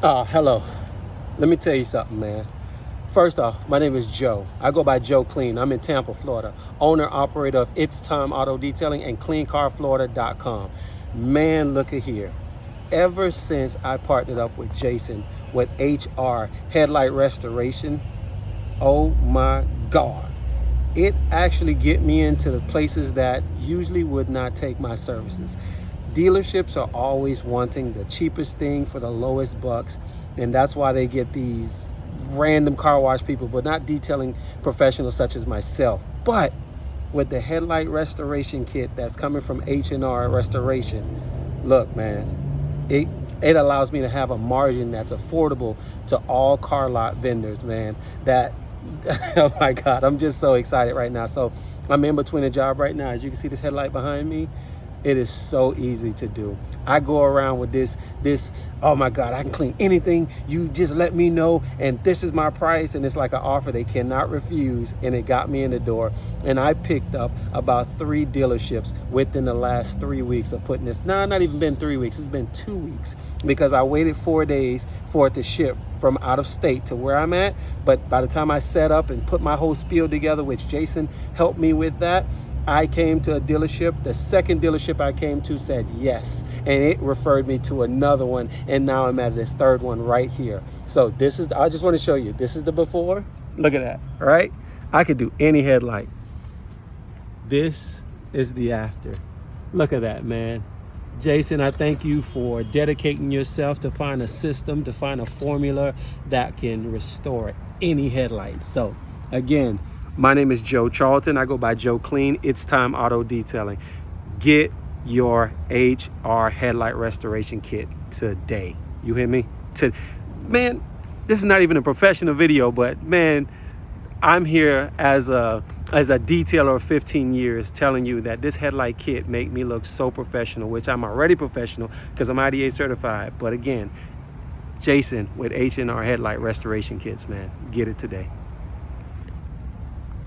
Hello. Let me tell you something, man. First off, my name is Joe. I go by Joe Clean. I'm in Tampa, Florida. Owner, operator of It's Time Auto Detailing and CleanCarFlorida.com. Man, look at here. Ever since I partnered up with Jason with HR Headlight Restoration, oh my God. It actually get me into the places that usually would not take my services. Dealerships are always wanting the cheapest thing for the lowest bucks, and that's why they get these random car wash people, but not detailing professionals such as myself. But with the headlight restoration kit that's coming from H&R Restoration, look, man, it allows me to have a margin that's affordable to all car lot vendors, man. That oh my God, I'm just so excited right now. So I'm in between a job right now. As you can see this headlight behind me, it is so easy to do. I go around with this, oh my God, I can clean anything. You just let me know, and this is my price. And it's like an offer they cannot refuse. And it got me in the door. And I picked up about 3 dealerships within the last 3 weeks of putting this. No, not even been 3 weeks. It's been 2 weeks because I waited 4 days for it to ship from out of state to where I'm at. But by the time I set up and put my whole spiel together, which Jason helped me with that, I came to a dealership. The second dealership I came to said yes, and it referred me to another one, and now I'm at this third one right here. So this is, I just want to show you, this is the before. Look at that, right? I could do any headlight. This is the after. Look at that, man. Jason, I thank you for dedicating yourself to find a system, to find a formula that can restore any headlight. So again, my name is Joe Charlton. I go by Joe Clean. It's Time Auto Detailing. Get your HR headlight restoration kit today. You hear me? Man, this is not even a professional video, but man, I'm here as a detailer of 15 years telling you that this headlight kit make me look so professional, which I'm already professional because I'm IDA certified. But again, Jason with H&R Headlight Restoration Kits, man, get it today.